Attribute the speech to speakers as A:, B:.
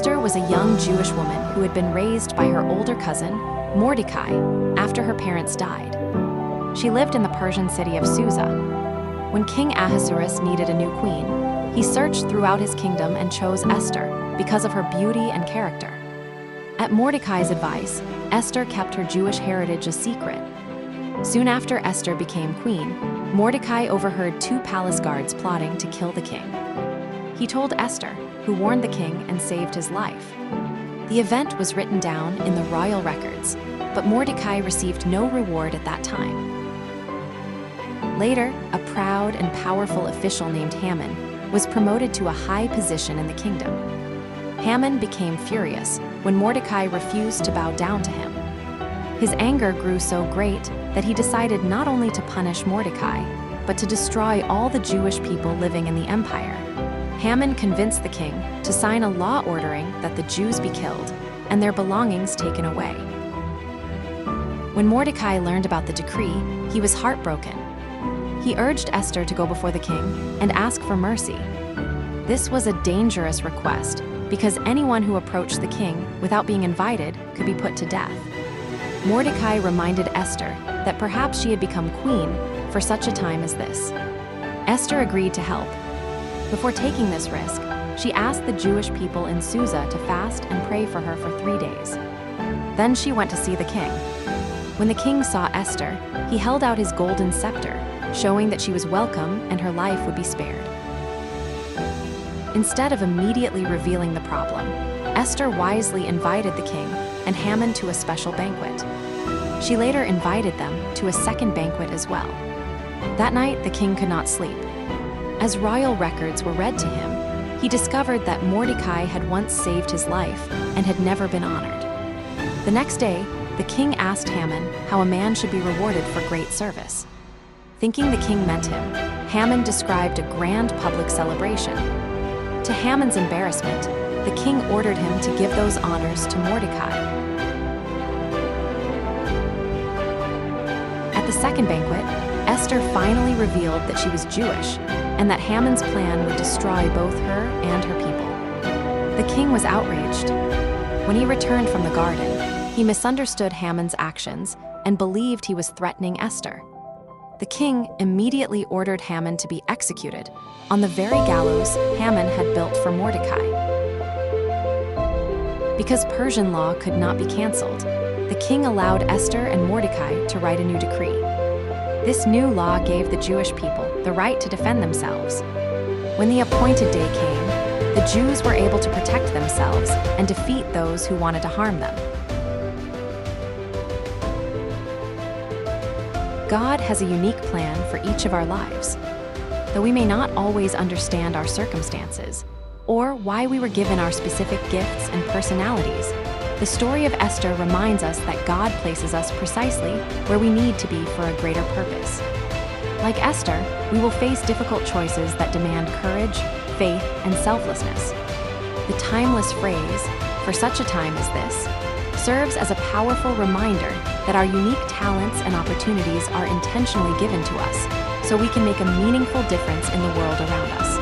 A: Esther was a young Jewish woman who had been raised by her older cousin, Mordecai, after her parents died. She lived in the Persian city of Susa. When King Ahasuerus needed a new queen, he searched throughout his kingdom and chose Esther because of her beauty and character. At Mordecai's advice, Esther kept her Jewish heritage a secret. Soon after Esther became queen, Mordecai overheard 2 palace guards plotting to kill the king. He told Esther, who warned the king and saved his life. The event was written down in the royal records, but Mordecai received no reward at that time. Later, a proud and powerful official named Haman was promoted to a high position in the kingdom. Haman became furious when Mordecai refused to bow down to him. His anger grew so great that he decided not only to punish Mordecai, but to destroy all the Jewish people living in the empire. Haman convinced the king to sign a law ordering that the Jews be killed and their belongings taken away. When Mordecai learned about the decree, he was heartbroken. He urged Esther to go before the king and ask for mercy. This was a dangerous request because anyone who approached the king without being invited could be put to death. Mordecai reminded Esther that perhaps she had become queen for such a time as this. Esther agreed to help. Before taking this risk, she asked the Jewish people in Susa to fast and pray for her for 3 days. Then she went to see the king. When the king saw Esther, he held out his golden scepter, showing that she was welcome and her life would be spared. Instead of immediately revealing the problem, Esther wisely invited the king and Haman to a special banquet. She later invited them to a second banquet as well. That night, the king could not sleep. As royal records were read to him, he discovered that Mordecai had once saved his life and had never been honored. The next day, the king asked Haman how a man should be rewarded for great service. Thinking the king meant him, Haman described a grand public celebration. To Haman's embarrassment, the king ordered him to give those honors to Mordecai. At the second banquet, Esther finally revealed that she was Jewish and that Haman's plan would destroy both her and her people. The king was outraged. When he returned from the garden, he misunderstood Haman's actions and believed he was threatening Esther. The king immediately ordered Haman to be executed on the very gallows Haman had built for Mordecai. Because Persian law could not be canceled, the king allowed Esther and Mordecai to write a new decree. This new law gave the Jewish people the right to defend themselves. When the appointed day came, the Jews were able to protect themselves and defeat those who wanted to harm them. God has a unique plan for each of our lives. Though we may not always understand our circumstances or why we were given our specific gifts and personalities, the story of Esther reminds us that God places us precisely where we need to be for a greater purpose. Like Esther, we will face difficult choices that demand courage, faith, and selflessness. The timeless phrase, "for such a time as this," serves as a powerful reminder that our unique talents and opportunities are intentionally given to us so we can make a meaningful difference in the world around us.